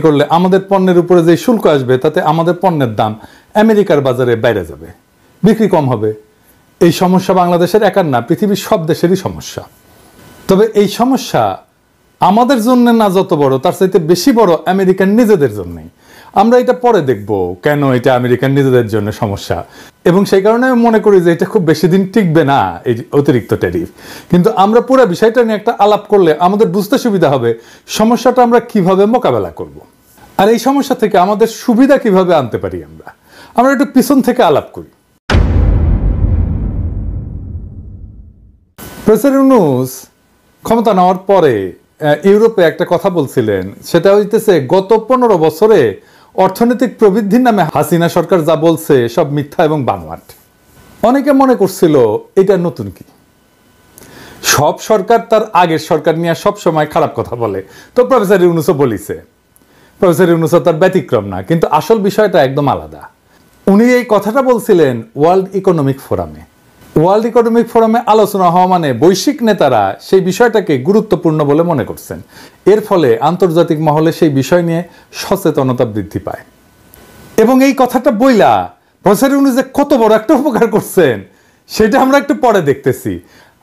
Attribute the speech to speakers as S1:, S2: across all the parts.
S1: করলে আমাদের পণ্যের উপরে যে শুল্ক আসবে তাতে আমাদের পণ্যের দাম আমেরিকার বাজারে বাইরে যাবে, বিক্রি কম হবে। এই সমস্যা বাংলাদেশের একার না, পৃথিবীর সব দেশেরই সমস্যা। তবে এই সমস্যা আমাদের জন্য না যত বড়, তার চাইতে বেশি বড় আমেরিকান নিজেদের জন্যই। আমরা এটা পরে দেখব কেন এটা আমেরিকান নিজেদের জন্য সমস্যা, এবং সেই কারণে আমি মনে করি যে এটা খুব বেশি দিন টিকবে না এই অতিরিক্ত ট্যারিফ। কিন্তু আমরা পুরো বিষয়টা নিয়ে একটা আলাপ করলে আমাদের বুঝতে সুবিধা হবে সমস্যাটা আমরা কিভাবে মোকাবেলা করব, আর এই সমস্যা থেকে আমাদের সুবিধা কিভাবে আনতে পারি। আমরা একটু পিছন থেকে আলাপ করি। প্রেসিডেন্ট ইউনূস ক্ষমতা নেওয়ার পরে ইউরোপে একটা কথা বলছিলেন, সেটা হইতেছে গত 15 বছরে অর্থনৈতিক প্রবৃদ্ধির নামে হাসিনা সরকার যা বলছে সব মিথ্যা এবং বানোয়াট। অনেকে মনে করছিল এটা নতুন কি, সব সরকার তার আগের সরকার নিয়ে সব সময় খারাপ কথা বলে, তো প্রফেসর ইউনূসও বলিছে। প্রফেসর ইউনূসও তার ব্যতিক্রম না, কিন্তু আসল বিষয়টা একদম আলাদা। উনি এই কথাটা বলছিলেন ওয়ার্ল্ড ইকোনমিক ফোরামে। ওয়ার্ল্ড ইকোনমিক ফোরামে আলোচনা হওয়া মানে বৈশ্বিক নেতারা সেই বিষয়টাকে গুরুত্বপূর্ণ বলে মনে করছেন। এর ফলে আন্তর্জাতিক মহলে সেই বিষয় নিয়ে সচেতনতা বৃদ্ধি পায়। এবং এই কথাটা বইলা প্রফেসর ইউনূস যে কত বড় একটা উপকার করছেন সেটা আমরা একটু পরে দেখতেছি।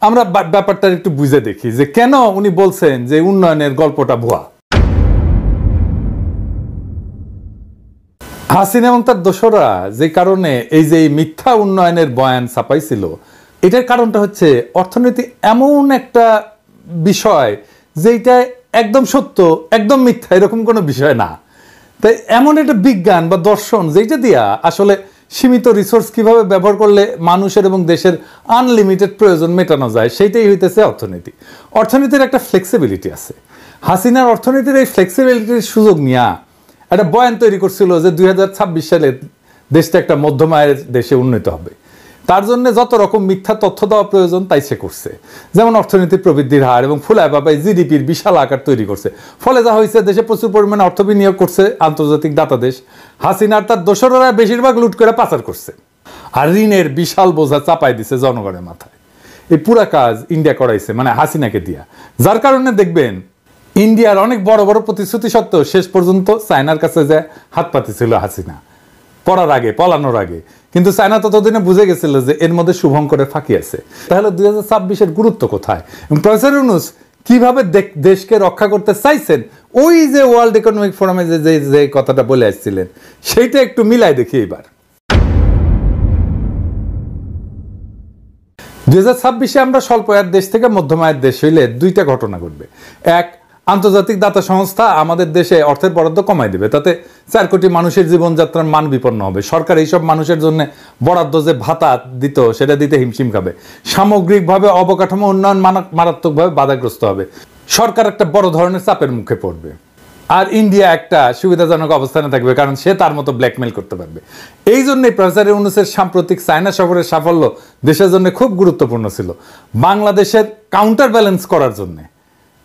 S1: আমরা ব্যাপারটা একটু বুঝে দেখি যে কেন উনি বলছেন যে উন্নয়নের গল্পটা ভুয়া। হাসিনা এবং তার দোসররা যে কারণে এই যে মিথ্যা উন্নয়নের বয়ান ছাপাইছিল, এটার কারণটা হচ্ছে অর্থনীতি এমন একটা বিষয় যেটা একদম সত্য একদম মিথ্যা এরকম কোনো বিষয় না। তাই এমন একটা বিজ্ঞান বা দর্শন যেটা দিয়া আসলে সীমিত রিসোর্স কিভাবে ব্যবহার করলে মানুষের এবং দেশের আনলিমিটেড প্রয়োজন মেটানো যায়, সেইটাই হইতেছে অর্থনীতি। অর্থনীতির একটা ফ্লেক্সিবিলিটি আছে। হাসিনার অর্থনীতির এই ফ্লেক্সিবিলিটির সুযোগ নিয়ে একটা বয়ান তৈরি করছিল যে 2026 সালে দেশটা একটা মধ্যম আয়ের দেশে উন্নীত হবে। তার জন্য যত রকম মিথ্যা তথ্য দেওয়া প্রয়োজন তাই সে করছে। যেমন অর্থনীতির প্রবৃদ্ধির হার এবং ফুলায় বাবায় জিডিপির বিশাল আকার তৈরি করছে। ফলে যা হয়েছে, দেশে প্রচুর পরিমাণে অর্থ বিনিয়োগ করছে আন্তর্জাতিক দাতা দেশ। হাসিনার তার দোসররা বেশিরভাগ লুট করে পাচার করছে, আর ঋণের বিশাল বোঝা চাপাই দিছে জনগণের মাথায়। এই পুরা কাজ ইন্ডিয়া করাইছে, মানে হাসিনাকে দিয়া। যার কারণে দেখবেন ইন্ডিয়ার অনেক বড় বড় প্রতিশ্রুতি সত্ত্বেও শেষ পর্যন্ত চায়নার কাছে যে হাত পাতিছিল হাসিনা পলানোর আগে। কিন্তু চায়না ততদিনে বুঝে গেছিল যে এর মধ্যে শুভঙ্করের ফাঁকি আছে। তাহলে 2026-এর গুরুত্ব কোথায় এবং প্রফেসর ইউনূস কিভাবে দেশকে রক্ষা করতে চাইছেন, ওই যে ওয়ার্ল্ড ইকোনমিক ফোরামে যে কথাটা বলে আসছিলেন সেইটা একটু মিলাই দেখি। এবার 2026-এ আমরা স্বল্প আয়ের দেশ থেকে মধ্যম আয়ের দেশ হইলে দুইটা ঘটনা ঘটবে। এক, আন্তর্জাতিক দাতা সংস্থা আমাদের দেশে অর্থের বরাদ্দ কমাই দেবে, তাতে 4 কোটি মানুষের জীবনযাত্রার মান বিপন্ন হবে। সরকার এইসব মানুষের জন্য বরাদ্দ যে ভাতা দিত সেটা দিতে হিমশিম খাবে। সামগ্রিকভাবে অবকাঠামো উন্নয়ন মারাত্মকভাবে বাধাগ্রস্ত হবে। সরকার একটা বড় ধরনের চাপের মুখে পড়বে। আর ইন্ডিয়া একটা সুবিধাজনক অবস্থানে থাকবে, কারণ সে তার মতো ব্ল্যাকমেল করতে পারবে। এই জন্যই প্রফেসর ইউনূসের সাম্প্রতিক চায়না সফরের সাফল্য দেশের জন্য খুব গুরুত্বপূর্ণ ছিল, বাংলাদেশের কাউন্টার ব্যালেন্স করার জন্য,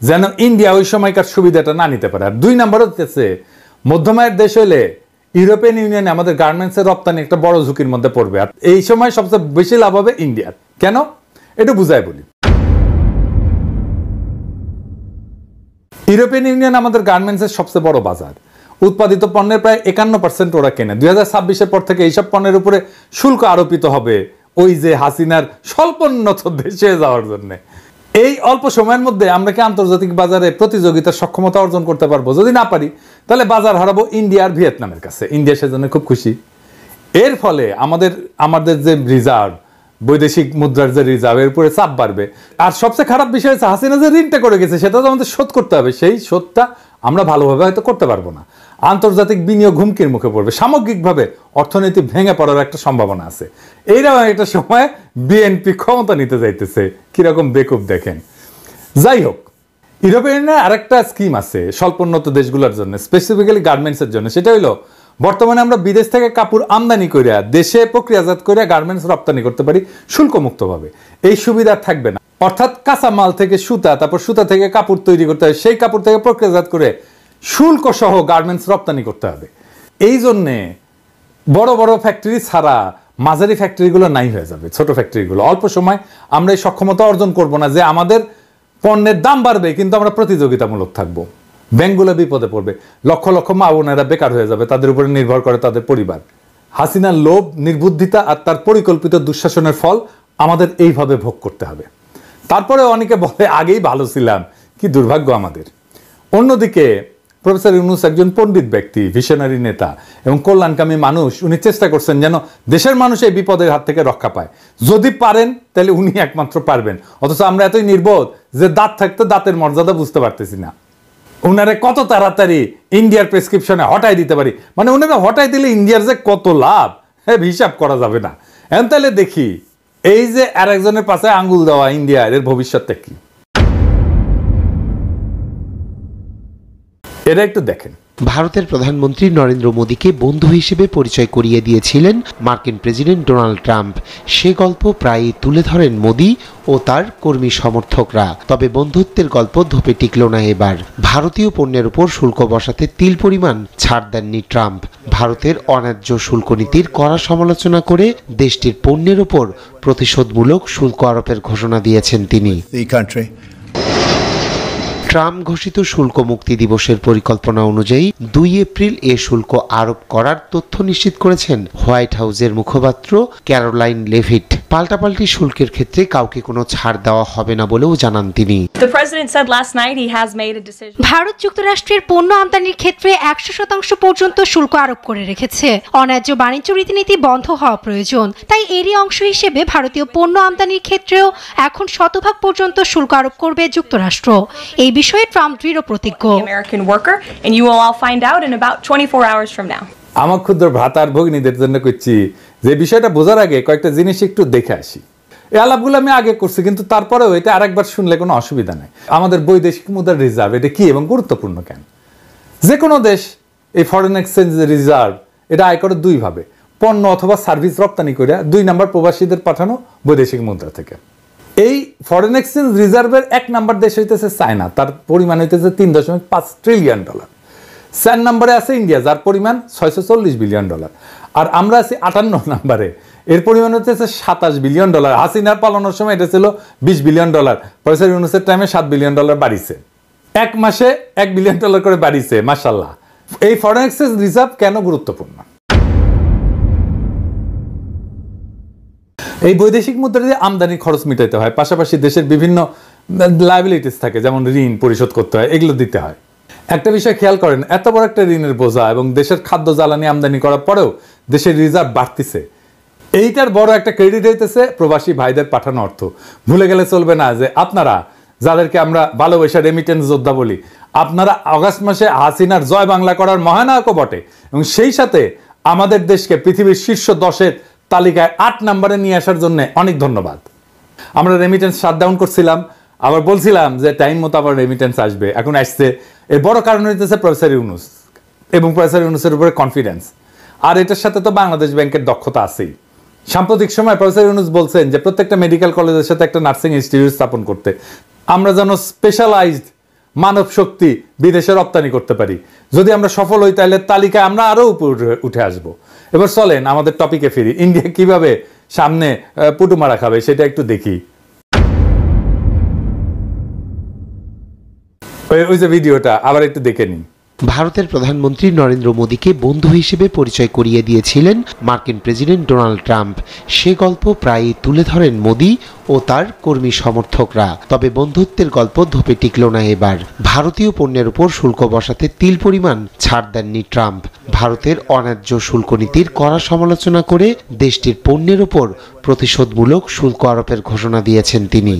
S1: যেন ইন্ডিয়া ওই সময়কার সুবিধাটা না নিতে পারে। আর 2 নম্বর হচ্ছে মধ্যম আয়ের দেশ হইলে ইউরোপিয়ান ইউনিয়নে আমাদের গার্মেন্টসের রপ্তানি একটা বড় ঝুঁকির মধ্যে পড়বে। আর এই সময় সবচেয়ে বেশি লাভ হবে ইন্ডিয়ার। কেন, একটু বুঝাই বলি। ইউরোপিয়ান ইউনিয়ন আমাদের গার্মেন্টসের সবচেয়ে বড় বাজার। উৎপাদিত পণ্যের প্রায় 51% ওরা কেনে। 2026-এর পর থেকে এইসব পণ্যের উপরে শুল্ক আরোপিত হবে, ওই যে হাসিনার স্বল্পোন্নত দেশে যাওয়ার জন্য। এই অল্প সময়ের মধ্যে আমরা কি আন্তর্জাতিক বাজারে প্রতিযোগিতার সক্ষমতা অর্জন করতে পারবো? যদি না পারি তাহলে বাজার হারাবো ইন্ডিয়া আর ভিয়েতনামের কাছে। ইন্ডিয়া সেজন্য খুব খুশি। এর ফলে আমাদের যে রিজার্ভ, বৈদেশিক মুদ্রার যে রিজার্ভ, এর উপরে চাপ বাড়বে। আর সবচেয়ে খারাপ বিষয় হচ্ছে হাসিনা যে ঋণটা করে গেছে সেটা তো আমাদের শোধ করতে হবে। সেই শোধটা আমরা ভালোভাবে হয়তো করতে পারবো না। আন্তর্জাতিক বিনিয়োগ হুমকির মুখে পড়বে। সামগ্রিকভাবে অর্থনীতি ভেঙে পড়ার একটা সম্ভাবনা আছে। এইরকম একটা সময় বিএনপি ক্ষমতা নিতে যাইতেছে, কিরকম বেকুব দেখেন। যাই হোক, ইউরোপিয়ান আরেকটা স্কিম আছে স্বল্পোন্নত দেশগুলোর জন্য, স্পেসিফিক্যালি গার্মেন্টসের জন্য। সেটা হইলো বর্তমানে আমরা বিদেশ থেকে কাপড় আমদানি করে দেশে প্রক্রিয়াজাত করে গার্মেন্টস রপ্তানি করতে পারি শুল্কমুক্তভাবে। এই সুবিধা থাকবে না, অর্থাৎ কাঁচা মাল থেকে সুতা, তারপর সুতা থেকে কাপড় তৈরি করতে হয়, সেই কাপড় থেকে প্রক্রিয়াজাত করে শুল্ক সহ গার্মেন্টস রপ্তানি করতে হবে। এই জন্যে বড় বড় ফ্যাক্টরি ছাড়া মাঝারি ফ্যাক্টরিগুলো নাই হয়ে যাবে, ছোট ফ্যাক্টরিগুলো। অল্প সময় আমরা এই সক্ষমতা অর্জন করব না যে আমাদের পণ্যের দাম বাড়বে কিন্তু আমরা প্রতিযোগিতামূলক থাকবো। ব্যাংকগুলো বিপদে পড়বে, লক্ষ লক্ষ মা বোনেরা বেকার হয়ে যাবে, তাদের উপরে নির্ভর করে তাদের পরিবার। হাসিনার লোভ, নির্বুদ্ধিতা আর তার পরিকল্পিত দুঃশাসনের ফল আমাদের এইভাবে ভোগ করতে হবে। তারপরে অনেকে বলে আগেই ভালো ছিলাম, কি দুর্ভাগ্য আমাদের। অন্যদিকে প্রফেসর ইউনূস একজন পণ্ডিত ব্যক্তি, ভিশনারি নেতা এবং কল্যাণকামী মানুষ। উনি চেষ্টা করছেন যেন দেশের মানুষ এই বিপদের হাত থেকে রক্ষা পায়। যদি পারেন তাহলে উনি একমাত্র পারবেন, অথচ আমরা এতই নির্বোধ যে দাঁত থাকতে দাঁতের মর্যাদা বুঝতে পারতেছি না। উনারে কত তাড়াতাড়ি ইন্ডিয়ার প্রেসক্রিপশনে হটাই দিতে পারি, মানে উনারা হটাই দিলে ইন্ডিয়ার যে কত লাভ হিসাব করা যাবে না। এখন তাহলে দেখি এই যে আর একজনের পাশে আঙ্গুল দেওয়া ইন্ডিয়ার, এর ভবিষ্যৎটা কি এটা একটু দেখেন।
S2: ভারতের প্রধানমন্ত্রী নরেন্দ্র মোদীকে বন্ধু হিসেবে পরিচয় করিয়ে দিয়েছিলেন মার্কিন প্রেসিডেন্ট ডোনাল্ড ট্রাম্প। সে গল্প প্রায়ই তুলে ধরেন মোদী ও তার কর্মী সমর্থকরা। তবে বন্ধুত্বের গল্প ধোপে টিকল না এবার। ভারতীয় পণ্যের উপর শুল্ক বসাতে তিল পরিমাণ ছাড় দেননি ট্রাম্প। ভারতের অন্যায্য শুল্ক নীতির কড়া সমালোচনা করে দেশটির পণ্যের উপর প্রতিশোধমূলক শুল্ক আরোপের ঘোষণা দিয়েছেন তিনি। ট্রাম্প ঘোষিত শুল্ক মুক্তি দিবসের পরিকল্পনা অনুযায়ী 2 এপ্রিল এ শুল্ক আরোপ করার তথ্য নিশ্চিত করেছেন হোয়াইট হাউসের মুখপাত্র ক্যারোলাইন লেভিট। পাল্টাপাল্টি শুল্কের ক্ষেত্রে কাউকে কোনো ছাড় দেওয়া হবে না বলেও জানান তিনি।
S3: ভারত যুক্তরাষ্ট্রের পণ্য আমদানির ক্ষেত্রে 100% পর্যন্ত শুল্ক আরোপ করে রেখেছে। অন্যায্য বাণিজ্য রীতিনীতি বন্ধ হওয়া প্রয়োজন, তাই এরই অংশ হিসেবে ভারতীয় পণ্য আমদানির ক্ষেত্রেও এখন 100% পর্যন্ত শুল্ক আরোপ করবে যুক্তরাষ্ট্র। এই বিষয়ে ট্রাম্প দৃঢ় প্রতিজ্ঞ।
S1: আমার ক্ষুদ্র ভ্রাতার ভগ্নীদের জন্য করছি যে বিষয়টা বোঝার আগে কয়েকটা জিনিস একটু দেখে আসি। এই আলাপগুলো আমি আগে করছি, কিন্তু তারপরেও এটা আরেকবার শুনলে কোনো অসুবিধা নেই। আমাদের বৈদেশিক মুদ্রার রিজার্ভ এটা কি এবং গুরুত্বপূর্ণ কেন? যে কোনো দেশ এই ফরেন এক্সচেঞ্জ রিজার্ভ এটা আয় করে দুই ভাবে, পণ্য অথবা সার্ভিস রপ্তানি করে, 2 নাম্বার প্রবাসীদের পাঠানো বৈদেশিক মুদ্রা থেকে। এই ফরেন এক্সচেঞ্জ রিজার্ভের 1 নাম্বার দেশ হইতেছে চায়না, তার পরিমাণ হইতেছে $3.5 ট্রিলিয়ন। 4 নম্বরে আছে ইন্ডিয়া, যার পরিমাণ $640 বিলিয়ন। আর আমরা আছি 58 নম্বরে, এর পরিমাণ হচ্ছে $27 বিলিয়ন। হাসিনার পালানোর সময় এটা ছিল $20 বিলিয়ন। প্রফেসর ইউনূসের টাইমে $7 বিলিয়ন বাড়িছে, 1 মাসে $1 বিলিয়ন করে বাড়িছে, মাশাআল্লাহ। এই ফরেন এক্সচেঞ্জ রিজার্ভ কেন গুরুত্বপূর্ণ? এই বৈদেশিক মুদ্রা দিয়ে আমদানি খরচ মিটাইতে হয়, পাশাপাশি দেশের বিভিন্ন লায়াবিলিটিস থাকে, যেমন ঋণ পরিশোধ করতে হয়, এগুলো দিতে হয়। একটা বিষয় খেয়াল করেন, এত বড় একটা ঋণের বোঝা এবং দেশের খাদ্য জ্বালানি আমদানি করার পরেও দেশের রিজার্ভ বাড়তিছে। এইটার বড় একটা ক্রেডিট হইতেছে প্রবাসী ভাইদের পাঠানো অর্থ। ভুলে গেলে চলবে না যে আপনারা, যাদেরকে আমরা ভালোবাসা রেমিটেন্স যোদ্ধা বলি, আপনারা আগস্ট মাসে হাসিনার জয় বাংলা করার মহানায়কও বটে, এবং সেই সাথে আমাদের দেশকে পৃথিবীর শীর্ষ 10-এর তালিকায় 8 নম্বরে নিয়ে আসার জন্য অনেক ধন্যবাদ। আমরা রেমিটেন্স শাটডাউন করছিলাম, আবার বলছিলাম যে টাইম মতো আবার রেমিটেন্স আসবে, এখন আসছে। এর বড় কারণ হইতেছে প্রফেসর ইউনূস এবং প্রফেসর ইউনূসের উপরে কনফিডেন্স, আর এটার সাথে তো বাংলাদেশ ব্যাংকের দক্ষতা আছেই। সাম্প্রতিক সময় প্রফেসর ইউনূস বলছেন যে প্রত্যেকটা মেডিকেল কলেজের সাথে একটা নার্সিং ইনস্টিটিউট স্থাপন করতে, আমরা যেন স্পেশালাইজড মানব শক্তি বিদেশে রপ্তানি করতে পারি। যদি আমরা সফল হই তাহলে তালিকায় আমরা আরো উপরে উঠে আসব। এবার চলেন আমাদের টপিকে ফিরি। ইন্ডিয়া কিভাবে সামনে পুটু মারা খাবে সেটা একটু দেখি। ওই যে ভিডিওটা আবার একটু দেখে নিন।
S2: ভারতের প্রধানমন্ত্রী নরেন্দ্র মোদীকে বন্ধু হিসেবে পরিচয় করিয়ে দিয়েছিলেন মার্কিন প্রেসিডেন্ট ডোনাল্ড ট্রাম্প। সে গল্প প্রায়ই তুলে ধরেন মোদী ও তার কর্মী সমর্থকরা। তবে বন্ধুত্বের গল্প ধোপে টিকল না এবার। ভারতীয় পণ্যের উপর শুল্ক বসাতে তিল পরিমাণ ছাড় দেননি ট্রাম্প। ভারতের অন্যায্য শুল্ক নীতির কড়া সমালোচনা করে দেশটির পণ্যের উপর প্রতিশোধমূলক শুল্ক আরোপের ঘোষণা দিয়েছেন তিনি।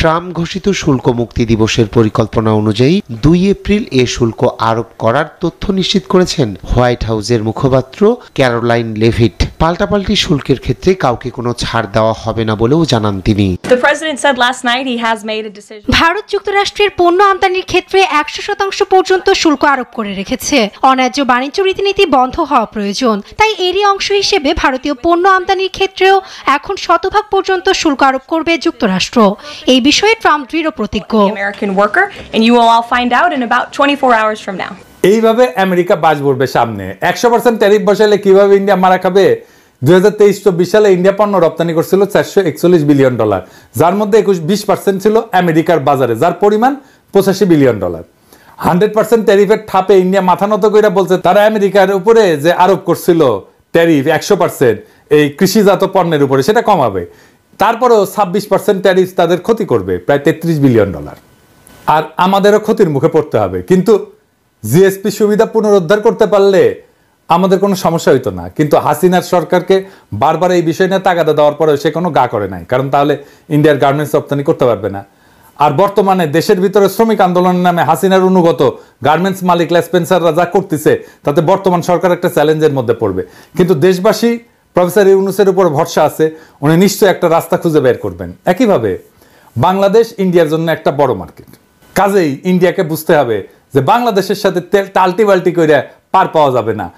S2: ট্রাম্প ঘোষিত শুল্ক মুক্তি দিবসের পরিকল্পনা অনুযায়ী 2 এপ্রিল এ শুল্ক আরোপ করার তথ্য নিশ্চিত করেছেন হোয়াইট হাউসের মুখপাত্র ক্যারোলাইন লেভিট। পাল্টাপাল্টি শুল্কের ক্ষেত্রে কাউকে কোনো ছাড় দেওয়া হবে না বলেও জানান তিনি।
S3: ভারত যুক্তরাষ্ট্রের পণ্য আমদানির ক্ষেত্রে 100% পর্যন্ত শুল্ক আরোপ করে রেখেছে। অন্যায্য বাণিজ্য রীতিনীতি বন্ধ হওয়া প্রয়োজন, তাই এরই অংশ হিসেবে ভারতীয় পণ্য আমদানির ক্ষেত্রেও এখন 100% পর্যন্ত শুল্ক আরোপ করবে যুক্তরাষ্ট্র। এই বিষয়ে ট্রাম্প দৃঢ় প্রতিজ্ঞ।
S1: এইভাবে আমেরিকা বাজ পড়বে সামনে। 100% ট্যারিফ বসালে কিভাবে ইন্ডিয়া মারা খাবে 2023-24 সালে ইন্ডিয়া পণ্য রপ্তানি করছিল $441 বিলিয়ন, যার মধ্যে 20% ছিল আমেরিকার বাজারে, যার পরিমাণ $85 বিলিয়ন। 100% ট্যারিফের ঠাপে ইন্ডিয়া মাথা নত করে বলছে তারা আমেরিকার উপরে যে আরোপ করছিল ট্যারিফ 100% এই কৃষিজাত পণ্যের উপরে, সেটা কমাবে। তারপরেও 26% ট্যারিফ তাদের ক্ষতি করবে, প্রায় $33 বিলিয়ন। আর আমাদেরও ক্ষতির মুখে পড়তে হবে। কিন্তু জিএসপি সুবিধা পুনরুদ্ধার করতে পারলে আমাদের কোনো সমস্যা হইতো না। কিন্তু হাসিনার সরকারকে বারবার এই বিষয় নিয়ে তাগাদা দেওয়ার পরেও সে কোনো গা করে নাই, কারণ তাহলে ইন্ডিয়ার গার্মেন্টস রপ্তানি করতে পারবে না। আর বর্তমানে দেশের ভিতরে শ্রমিক আন্দোলনের নামে হাসিনার অনুগত গার্মেন্টস মালিকরা, স্পেন্সাররা যা করতেছে তাতে বর্তমান সরকার একটা চ্যালেঞ্জের মধ্যে পড়বে। কিন্তু দেশবাসী প্রফেসর ইউনূসের উপর ভরসা আছে, উনি নিশ্চয়ই একটা রাস্তা খুঁজে বের করবেন। একইভাবে বাংলাদেশ ইন্ডিয়ার জন্য একটা বড় মার্কেট, কাজেই ইন্ডিয়াকে বুঝতে হবে যে বাংলাদেশের সাথে টাল্টি বাল্টি করে পার পাওয়া যাবে না।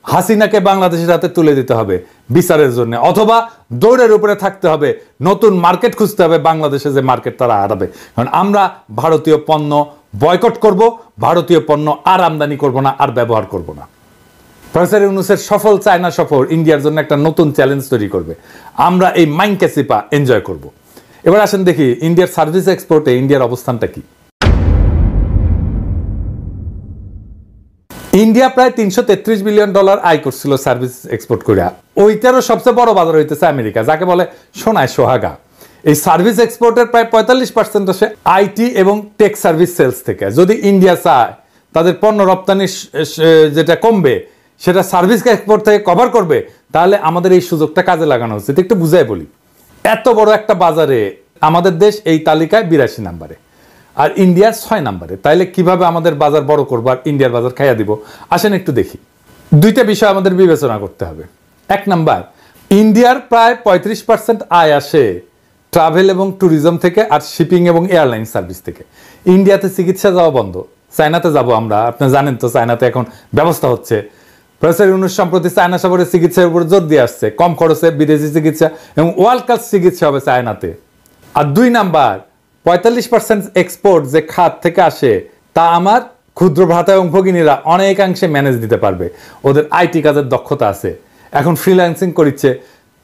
S1: হাসিনাকে বাংলাদেশের হাতে তুলে দিতে হবে বিচারের জন্য, অথবা দৌড়ের উপরে থাকতে হবে, নতুন মার্কেট খুঁজতে হবে বাংলাদেশে, যে মার্কেট তারা হারাবে। কারণ আমরা ভারতীয় পণ্য বয়কট করব, ভারতীয় পণ্য আর আমদানি করব না, আর ব্যবহার করব না। প্রফেসর ইউনূসের সফল চায়না সফর ইন্ডিয়ার জন্য একটা নতুন চ্যালেঞ্জ তৈরি করবে। আমরা এই মাইনকাসিপা এনজয় করব। এবার আসেন দেখি ইন্ডিয়ার সার্ভিস এক্সপোর্টে ইন্ডিয়ার অবস্থানটা কি। ইন্ডিয়া প্রায় $333 বিলিয়ন আয় করছিল সার্ভিস এক্সপোর্ট করে। ওইটারও সবচেয়ে বড় বাজার হইতেছে আমেরিকা, যাকে বলে সোনায় সোহাগা। এই সার্ভিস এক্সপোর্টের প্রায় 45% আসে আইটি এবং টেক সার্ভিস সেলস থেকে। যদি ইন্ডিয়া চায় তাদের পণ্য রপ্তানি যেটা কমবে সেটা সার্ভিস এক্সপোর্ট থেকে কভার করবে, তাহলে আমাদের এই সুযোগটা কাজে লাগানো উচিত। একটু বুঝাই বলি, এত বড় একটা বাজারে আমাদের দেশ এই তালিকায় 82 নম্বরে, আর ইন্ডিয়া 6 নম্বরে। তাইলে কিভাবে আমাদের বাজার বড় করবো আর ইন্ডিয়ার বাজার খাইয়া দিব? আসেন একটু দেখি। দুইটা বিষয় আমাদের বিবেচনা করতে হবে। 1 নাম্বার, ইন্ডিয়ার প্রায় 35% আয় আসে ট্রাভেল এবং ট্যুরিজম থেকে, আর শিপিং এবং এয়ারলাইন সার্ভিস থেকে। ইন্ডিয়াতে চিকিৎসা যাওয়া বন্ধ, চায়নাতে যাব আমরা। আপনি জানেন তো চায়নাতে এখন ব্যবস্থা হচ্ছে। প্রফেসর ইউনূস সম্প্রতি চায়না সফরে চিকিৎসার উপর জোর দিয়ে আসছে, কম খরচে বিদেশি চিকিৎসা এবং ওয়ার্ল্ড ক্লাস চিকিৎসা হবে চায়নাতে। আর 2 নাম্বার, 45% এক্সপোর্ট যে খাত থেকে আসে তা আমার ক্ষুদ্র ভ্রাতা এবং ভগিনীরা অনেকাংশে ম্যানেজ দিতে পারবে। ওদের আইটি কাজের দক্ষতা আছে, এখন ফ্রিল্যান্সিং করছে।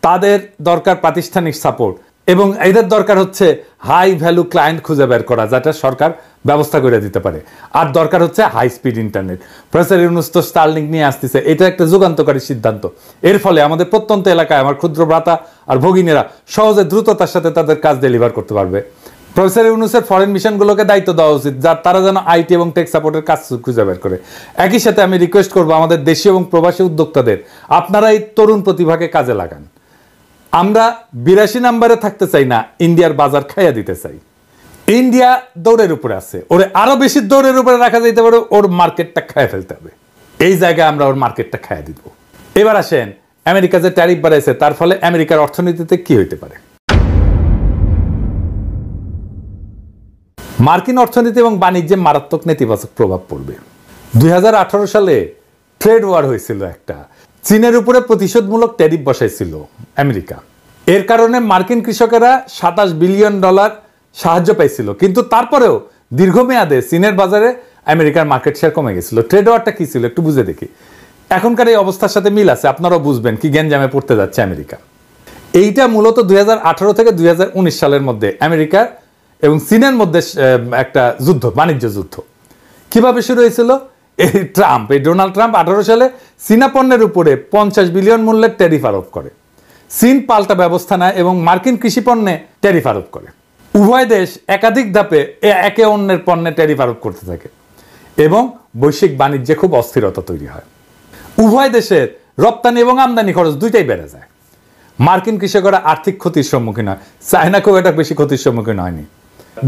S1: তাদের দরকার প্রাতিষ্ঠানিক সাপোর্ট, এবং এদের দরকার হচ্ছে হাই ভ্যালু ক্লায়েন্ট খুঁজে বের করা, যেটা সরকার ব্যবস্থা করে দিতে পারে। আর দরকার হচ্ছে high speed internet. Professor Yunus তো স্টারলিংক নিয়ে আসতেছে, এটা একটা যুগান্তকারী সিদ্ধান্ত। এর ফলে আমাদের প্রত্যন্ত এলাকায় আমার ক্ষুদ্র ভ্রাতা আর ভগিনীরা সহজে দ্রুততার সাথে তাদের কাজ ডেলিভার করতে পারবে। প্রফেসর ইউনূসের ফরেন মিশনগুলোকে দায়িত্ব দেওয়া উচিত, যার তারা যেন আইটি এবং টেক সাপোর্টের কাজ খুঁজে বের করে। একই সাথে আমি রিকোয়েস্ট করবো আমাদের দেশীয় এবং প্রবাসী উদ্যোক্তাদের, আপনারা এই তরুণ প্রতিভাকে কাজে লাগান। আমরা 82 নম্বরে থাকতে চাই না, ইন্ডিয়ার বাজার খাইয়া দিতে চাই। ইন্ডিয়া দৌড়ের উপরে আছে, ওরে আরো বেশি দৌড়ের উপরে রাখা যেতে পারে, ওর মার্কেটটা খাইয়া ফেলতে হবে। এই জায়গায় আমরা ওর মার্কেটটা খাইয়া দিব। এবার আসেন, আমেরিকা যে ট্যারিফ বাড়াইছে তার ফলে আমেরিকার অর্থনীতিতে কি হইতে পারে। মার্কিন অর্থনীতি এবং বাণিজ্যে মারাত্মক নেতিবাচক প্রভাব পড়বে। 2018 সালে ট্রেড ওয়ার হয়েছিল একটা, চীনের উপরে প্রতিশোধমূলক ট্যারিফ বসাইছিল আমেরিকা। এর কারণে মার্কিন কৃষকেরা $27 বিলিয়ন সাহায্য পাইছিল। কিন্তু তারপরেও দীর্ঘমেয়াদে চীনের বাজারে আমেরিকার মার্কেট শেয়ার কমে গেছিল। ট্রেড ওয়ারটা কি ছিল একটু বুঝে দেখি। এখনকার এই অবস্থার সাথে মিল আছে, আপনারাও বুঝবেন কি গ্যাঞ্জামে পড়তে যাচ্ছে আমেরিকা। এইটা মূলত 2018 থেকে 2019 সালের মধ্যে আমেরিকা এবং চীনের মধ্যে একটা যুদ্ধ, বাণিজ্য যুদ্ধ। কিভাবে শুরু হয়েছিল? এই ডোনাল্ড ট্রাম্প 18 সালে চীনা পণ্যের উপরে 50 বিলিয়ন মূল্যের ট্যারিফ আরোপ করে। চীন পাল্টা ব্যবস্থা নেয় এবং মার্কিন কৃষি পণ্যে ট্যারিফ আরোপ করে। উভয় দেশ একাধিক ধাপে একে অন্যের পণ্যে ট্যারিফ আরোপ করতে থাকে এবং বৈশ্বিক বাণিজ্যে খুব অস্থিরতা তৈরি হয়। উভয় দেশের রপ্তানি এবং আমদানি খরচ দুইটাই বেড়ে যায়। মার্কিন কৃষকরা আর্থিক ক্ষতির সম্মুখীন হয়, চায়না খুব একটা বেশি ক্ষতির সম্মুখীন হয়নি।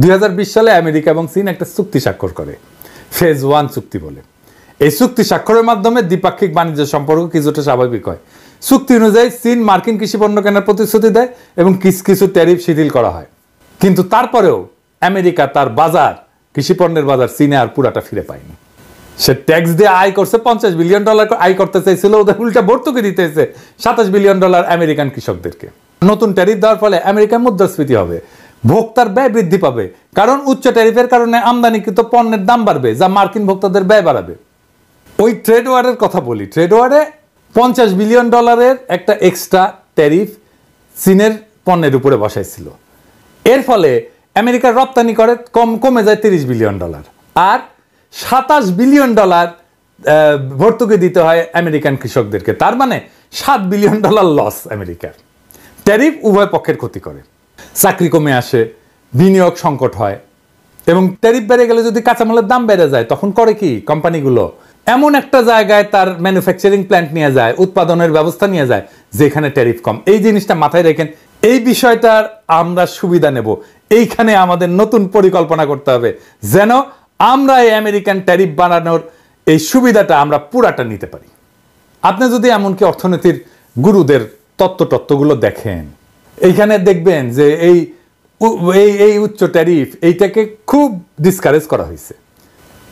S1: 2020 সালে আমেরিকা এবং চীন একটা চুক্তি স্বাক্ষর করে, ফেজ 1 চুক্তি বলে। এই চুক্তি স্বাক্ষরের মাধ্যমে দ্বিপাক্ষিক বাণিজ্য সম্পর্ক কিছুটা স্বাভাবিক হয়। চুক্তি অনুযায়ী চীন মার্কিন কৃষি পণ্য কেনার প্রতিশ্রুতি দেয় এবং কিছু ট্যারিফ শিথিল করা হয়। কিন্তু তারপরেও আমেরিকা তার বাজার, কৃষি পণ্যের বাজার চীনে আর পুরাটা ফিরে পায়নি। সে ট্যাক্স দিয়ে আয় করছে, $50 বিলিয়ন আয় করতে চাইছিল, ওদের উল্টা ভর্তুকি দিতে হয়েছে $27 বিলিয়ন আমেরিকান কৃষকদেরকে। নতুন ট্যারিফ দেওয়ার ফলে আমেরিকার মুদ্রাস্ফীতি হবে, ভোক্তার ব্যয় বৃদ্ধি পাবে, কারণ উচ্চ ট্যারিফের কারণে আমদানিকৃত পণ্যের দাম বাড়বে, যা মার্কিন ভোক্তাদের ব্যয় বাড়াবে। ওই ট্রেড ওয়ারের কথা বলি। ট্রেড ওয়ারে $50 বিলিয়ন একটা এক্সট্রা ট্যারিফ চীনের পণ্যের উপরে বসাইছিল। এর ফলে আমেরিকার রপ্তানি করে কমে যায় $30 বিলিয়ন, আর $27 বিলিয়ন ভর্তুকি দিতে হয় আমেরিকান কৃষকদেরকে। তার মানে $7 বিলিয়ন লস আমেরিকার। ট্যারিফ উভয় পক্ষের ক্ষতি করে, চাকরি কমে আসে, বিনিয়োগ সংকট হয়, এবং ট্যারিফ বেড়ে গেলে যদি কাঁচামালের দাম বেড়ে যায় তখন করে কি কোম্পানিগুলো এমন একটা জায়গায় তার ম্যানুফ্যাকচারিং প্ল্যান্ট নিয়ে যায়, উৎপাদনের ব্যবস্থা নিয়ে যায় যেখানে ট্যারিফ কম। এই জিনিসটা মাথায় রেখেন, এই বিষয়টার আমরা সুবিধা নেব। এইখানে আমাদের নতুন পরিকল্পনা করতে হবে যেন আমরা এই আমেরিকান ট্যারিফ বানানোর এই সুবিধাটা আমরা পুরাটা নিতে পারি। আপনি যদি এমনকি অর্থনীতির গুরুদের তত্ত্বগুলো দেখেন, এইখানে দেখবেন যে এই উচ্চ ট্যারিফ এইটাকে খুব ডিসকারেজ করা হয়েছে।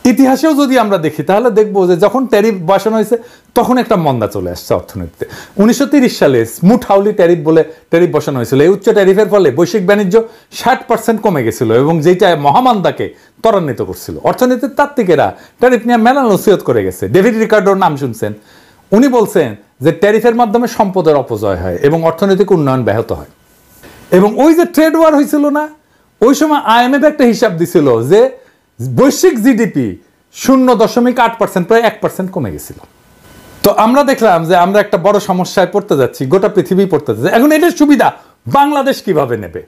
S1: ইতিহাসেও যদি আমরা দেখি তাহলে দেখবো যে যখন ট্যারিফ বসানো হয়েছে তখন একটা মন্দা চলে আসছে অর্থনীতিতে। 1930 সালে স্মুথ হাউলি ট্যারিফ বলে ট্যারিফ বসানো হয়েছিল। এই উচ্চ ট্যারিফের ফলে বৈশ্বিক বাণিজ্য 60% কমে গেছিল এবং যেটা মহামন্দাকে ত্বরান্বিত করছিল। অর্থনীতির তাত্ত্বিকেরা ট্যারিফ নিয়ে মেলা নসিহত করে গেছে। ডেভিড রিকার্ডোর নাম শুনছেন, উনি বলছেন যে ট্যারিফের মাধ্যমে সম্পদের অপচয় হয় এবং অর্থনৈতিক উন্নয়ন ব্যাহত হয়। এবং ওই যে ট্রেড ওয়ার হয়েছিল না, ওই সময় IMF একটা হিসাব দিছিল যে বৈশ্বিক জিডিপি 0.8%, প্রায় 1% কমে গেছিল। তো আমরা দেখলাম যে আমরা একটা বড় সমস্যায় পড়তে যাচ্ছি, গোটা পৃথিবী পড়তে যাচ্ছে। এখন এটার সুবিধা বাংলাদেশ কিভাবে নেবে?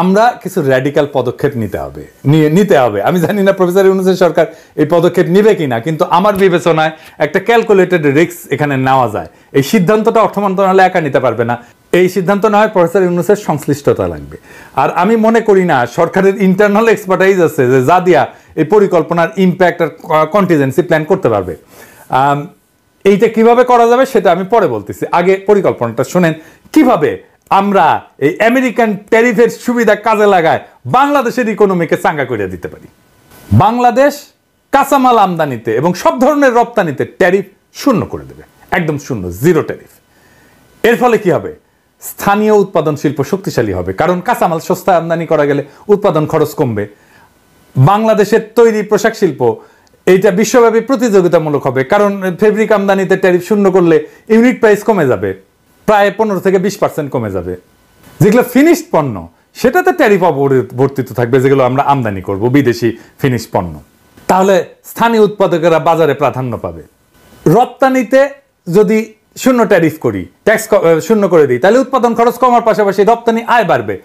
S1: আমরা কিছু র্যাডিক্যাল পদক্ষেপ নিতে হবে। আমি জানি না প্রফেসর ইউনূসের সরকার এই পদক্ষেপ নিবে কিনা, কিন্তু আমার বিবেচনায় একটা ক্যালকুলেটেড রিস্ক এখানে নেওয়া যায়। এই সিদ্ধান্তটা অর্থ মন্ত্রণালয় একা নিতে পারবে না, এই সিদ্ধান্ত নেওয়ায় প্রফেসর ইউনূসের সংশ্লিষ্টতা লাগবে। আর আমি মনে করি না সরকারের ইন্টারনাল এক্সপার্টাইজ আছে যে যা দিয়া এই পরিকল্পনার ইম্প্যাক্ট আর কন্টিজেন্সি প্ল্যান করতে পারবে। এইটা কিভাবে করা যাবে সেটা আমি পরে বলতেছি, আগে পরিকল্পনাটা শুনেন কিভাবে আমরা এই আমেরিকান ট্যারিফের সুবিধা কাজে লাগায় বাংলাদেশের ইকোনমিকে চাঙ্গা করে দিতে পারি। বাংলাদেশ কাঁচামাল আমদানিতে এবং সব ধরনের রপ্তানিতে ট্যারিফ শূন্য করে দেবে, একদম শূন্য, জিরো ট্যারিফ। এর ফলে কি হবে? স্থানীয় উৎপাদন শিল্প শক্তিশালী হবে, কারণ কাঁচামাল সস্তায় আমদানি করা গেলে উৎপাদন খরচ কমবে। বাংলাদেশের তৈরি পোশাক শিল্প এইটা বিশ্বব্যাপী প্রতিযোগিতামূলক হবে, কারণ ফেব্রিক আমদানিতে ট্যারিফ শূন্য করলে ইউনিট প্রাইস কমে যাবে, প্রায় 15 থেকে 20% কমে যাবে। যেগুলো ফিনিশড পণ্য সেটাতে ট্যারিফ অবর্তিত থাকবে, যেগুলো আমরা আমদানি করব বিদেশি ফিনিশড পণ্য। তাহলে স্থানীয় উৎপাদকেরা বাজারে প্রাধান্য পাবে। রপ্তানিতে যদি শূন্য ট্যারিফ করি, ট্যাক্স শূন্য করে দিই, তাহলে উৎপাদন খরচ কমার পাশাপাশি রপ্তানি আয় বাড়বে।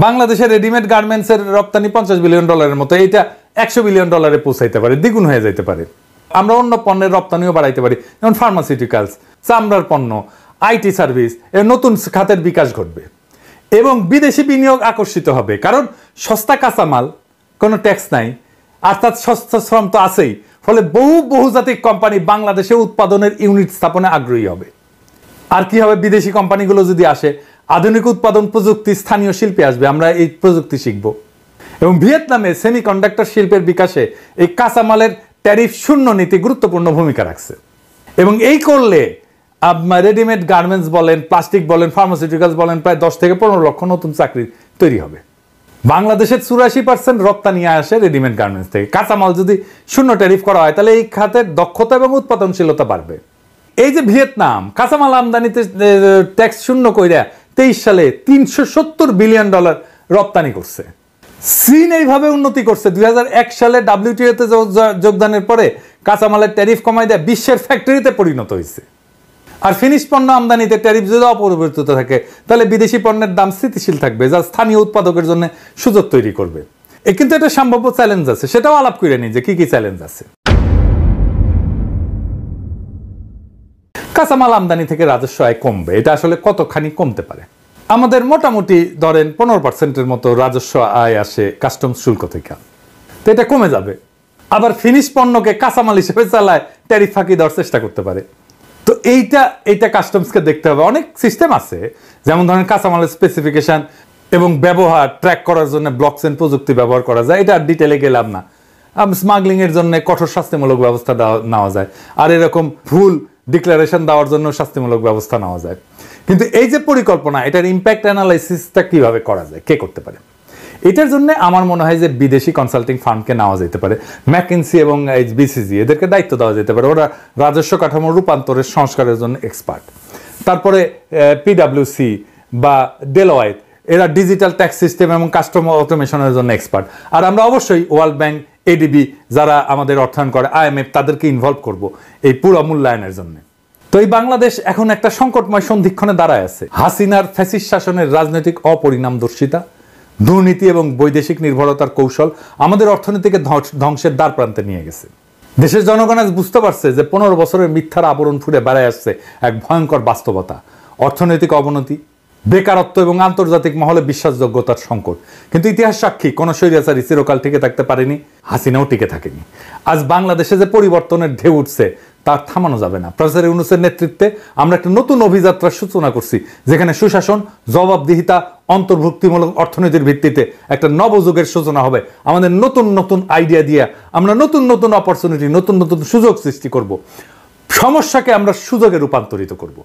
S1: বাংলাদেশের রেডিমেড গার্মেন্টসের রপ্তানি $50 বিলিয়ন মতো, এইটা $100 বিলিয়ন পৌঁছাইতে পারে, দ্বিগুণ হয়ে যেতে পারে। আমরা অন্য পণ্যের রপ্তানিও বাড়াইতে পারি, যেমন ফার্মাসিউটিক্যালস, চামড়ার পণ্য, IT সার্ভিস, এর নতুন খাতের বিকাশ ঘটবে এবং বিদেশি বিনিয়োগ আকর্ষিত হবে, কারণ সস্তা কাঁচামাল, কোনো ট্যাক্স নাই, অর্থাৎ সস্তা শ্রম তো আছেই। ফলে বহুজাতিক কোম্পানি বাংলাদেশে উৎপাদনের ইউনিট স্থাপনে আগ্রহী হবে। আর কি হবে? বিদেশি কোম্পানিগুলো যদি আসে, আধুনিক উৎপাদন প্রযুক্তি স্থানীয় শিল্পে আসবে, আমরা এই প্রযুক্তি শিখব। এবং ভিয়েতনামে সেমিকন্ডাক্টর শিল্পের বিকাশে এই কাঁচামালের ট্যারিফ শূন্য নীতি গুরুত্বপূর্ণ ভূমিকা রাখছে। এবং এই করলে রেডিমেড গার্মেন্টস বলেন, প্লাস্টিক বলেন, ফার্মাসিউটিক্যালস বলেন, প্রায় 10 থেকে 15 লক্ষ নতুন চাকরি তৈরি হবে। বাংলাদেশের 84% রপ্তানি আসে রেডিমেড গার্মেন্টস থেকে। কাঁচামাল যদি শূন্য ট্যারিফ করা হয় তাহলে এই খাতের দক্ষতা এবং উৎপাদনশীলতা বাড়বে। এই যে ভিয়েতনাম কাঁচামাল আমদানিতে ট্যাক্স শূন্য কইরা 23 সালে $370 বিলিয়ন রপ্তানি করছে। চীন এইভাবে উন্নতি করছে। 2001 সালে WTO-তে যোগদানের পরে কাঁচামালের ট্যারিফ কমাই দেয় বিশ্বের ফ্যাক্টরিতে পরিণত হয়েছে। আর ফিনিশ পণ্য আমদানিতে ট্যারিফ যদি অপরিবর্তিত থাকে তাহলে বিদেশি পণ্যের দাম স্থিতিশীল থাকবে, যা স্থানীয় উৎপাদকের জন্য সুযোগ তৈরি করবে। কিন্তু এটা সম্ভাব্য চ্যালেঞ্জ আছে, সেটাও আলাপ করে নিই যে কি কি চ্যালেঞ্জ আছে। কাঁচামাল আমদানি থেকে রাজস্ব আয় কমবে, এটা আসলে কতখানি কমতে পারে? আমাদের মোটামুটি ধরেন 15%-এর মতো রাজস্ব আয় আসে কাস্টমস শুল্ক থেকে, তো এটা কমে যাবে। আবার ফিনিশ পণ্যকে কাঁচামাল হিসেবে চালায় ট্যারিফ ফাঁকি দেওয়ার চেষ্টা করতে পারে। তো এইটা কাস্টমসকে দেখতে হবে। অনেক সিস্টেম আছে, যেমন ধরেন কাঁচামালের স্পেসিফিকেশন এবং ব্যবহার ট্র্যাক করার জন্য ব্লকচেন প্রযুক্তি ব্যবহার করা যায়, এটা ডিটেলে গেলাম না। স্মাগলিং এর জন্য কঠোর শাস্তিমূলক ব্যবস্থা নেওয়া যায়, আর এরকম ভুল ডিক্লারেশন দেওয়ার জন্য শাস্তিমূলক ব্যবস্থা নেওয়া যায়। কিন্তু এই যে পরিকল্পনা, এটার ইম্প্যাক্ট অ্যানালাইসিসটা কিভাবে করা যায়, কে করতে পারে? এটার জন্য আমার মনে হয় যে বিদেশি কনসাল্টিং ফার্মকে নেওয়া যেতে পারে, ম্যাকিনসি এবং বিসিজি এদেরকে দায়িত্ব দেওয়া যেতে পারে। ওরা রাজস্ব কাঠামো রূপান্তরের সংস্কারের জন্য এক্সপার্ট। তারপরে পিডাব্লিউসি বা ডেলয়েট, এরা ডিজিটাল ট্যাক্স সিস্টেম এবং কাস্টমার অটোমেশনের জন্য এক্সপার্ট। আর আমরা অবশ্যই ওয়ার্ল্ড ব্যাংক, এডিবি যারা আমাদের অর্থায়ন করে, IMF, তাদেরকে ইনভলভ করব এই পুরো মূল্যায়নের জন্য। তো এই বাংলাদেশ এখন একটা সংকটময় সন্ধিক্ষণে দাঁড়ায় আছে। হাসিনার ফ্যাসিস্ট শাসনের রাজনৈতিক অপরিণামদর্শিতা, দুর্নীতি এবং বৈদেশিক নির্ভরতার কৌশল আমাদের অর্থনীতিকে ধ্বংসের দ্বার প্রান্তে নিয়ে গেছে। দেশের জনগণ আজ বুঝতে পারছে যে 15 বছরের মিথ্যার আবরণ ফুটে বেড়ায় আসছে এক ভয়ঙ্কর বাস্তবতা, অর্থনৈতিক অবনতি, বেকারত্ব এবং আন্তর্জাতিক মহলে বিশ্বাসযোগ্যতার সংকট। কিন্তু ইতিহাস সাক্ষী, কোন স্বৈরাচারী চিরকাল টিকে থাকতে পারেনি, হাসিনাও টিকে থাকেনি। আজ বাংলাদেশে যে পরিবর্তনের ঢেউ উঠছে তা থামানো যাবে না। প্রফেসর ইউনূসের নেতৃত্বে আমরা একটা নতুন অভিযাত্রার সূচনা করছি, যেখানে সুশাসন, জবাবদিহিতা, অন্তর্ভুক্তিমূলক অর্থনীতির ভিত্তিতে একটা নবযুগের সূচনা হবে। আমাদের নতুন নতুন আইডিয়া দিয়ে আমরা নতুন নতুন অপরচুনিটি, নতুন নতুন সুযোগ সৃষ্টি করব। সমস্যাকে আমরা সুযোগে রূপান্তরিত করব।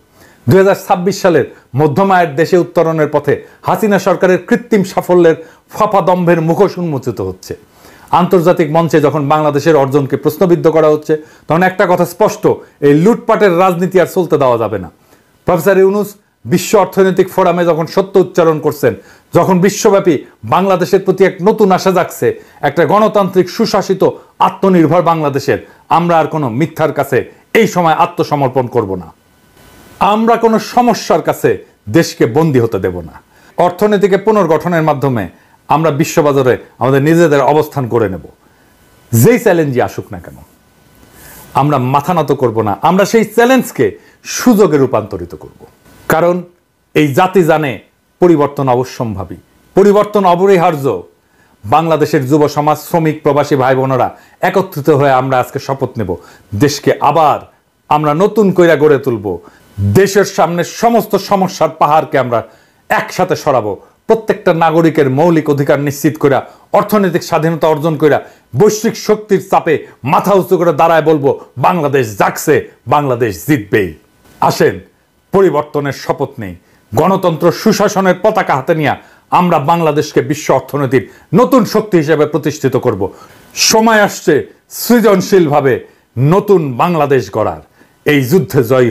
S1: 2026 সালের মধ্যম আয়ের দেশে উত্তরণের পথে হাসিনা সরকারের কৃত্রিম সাফল্যের ফাঁপাদম্ভের মুখোশ উন্মোচিত হচ্ছে। আন্তর্জাতিক মঞ্চে যখন বাংলাদেশের অর্জনকে প্রশ্নবিদ্ধ করা হচ্ছে, তখন একটা কথা স্পষ্ট, এই লুটপাটের রাজনীতি আর চলতে দেওয়া যাবে না। প্রফেসর ইউনূস বিশ্ব অর্থনৈতিক ফোরামে যখন সত্য উচ্চারণ করছেন, যখন বিশ্বব্যাপী বাংলাদেশের প্রতি এক নতুন আশা জাগছে, একটা গণতান্ত্রিক সুশাসিত আত্মনির্ভর বাংলাদেশের, আমরা আর কোনো মিথ্যার কাছে এই সময় আত্মসমর্পণ করব না। আমরা কোনো সমস্যার কাছে দেশকে বন্দী হতে দেব না। অর্থনীতিকে পুনর্গঠনের মাধ্যমে আমরা বিশ্ববাজারে আমাদের নিজেদের অবস্থান করে নেব। যেই চ্যালেঞ্জই আসুক না কেন, আমরা মাথা নত করব না। আমরা সেই চ্যালেঞ্জকে সুযোগে রূপান্তরিত করব। কারণ এই জাতি জানে পরিবর্তন অবশ্যম্ভাবী, পরিবর্তন অপরিহার্য। বাংলাদেশের যুব সমাজ, শ্রমিক, প্রবাসী ভাই বোনেরা একত্রিত হয়ে আমরা আজকে শপথ নেব, দেশকে আবার আমরা নতুন কইরা গড়ে তুলব। দেশের সামনে সমস্ত সমস্যার পাহাড়কে আমরা একসাথে সরাবো। প্রত্যেকটা নাগরিকের মৌলিক অধিকার নিশ্চিত করে, অর্থনৈতিক স্বাধীনতা অর্জন করে, বৈশ্বিক শক্তির চাপে মাথা উঁচু করে দাঁড়ায় বলবো, বাংলাদেশ জাগছে, বাংলাদেশ জিতবেই। আসেন, পরিবর্তনের শপথ নেই, গণতন্ত্র সুশাসনের পতাকা হাতে নিয়ে আমরা বাংলাদেশকে বিশ্ব অর্থনীতির নতুন শক্তি হিসেবে প্রতিষ্ঠিত করব। সময় আসছে সৃজনশীলভাবে নতুন বাংলাদেশ গড়ার। এই যুদ্ধে জয়ী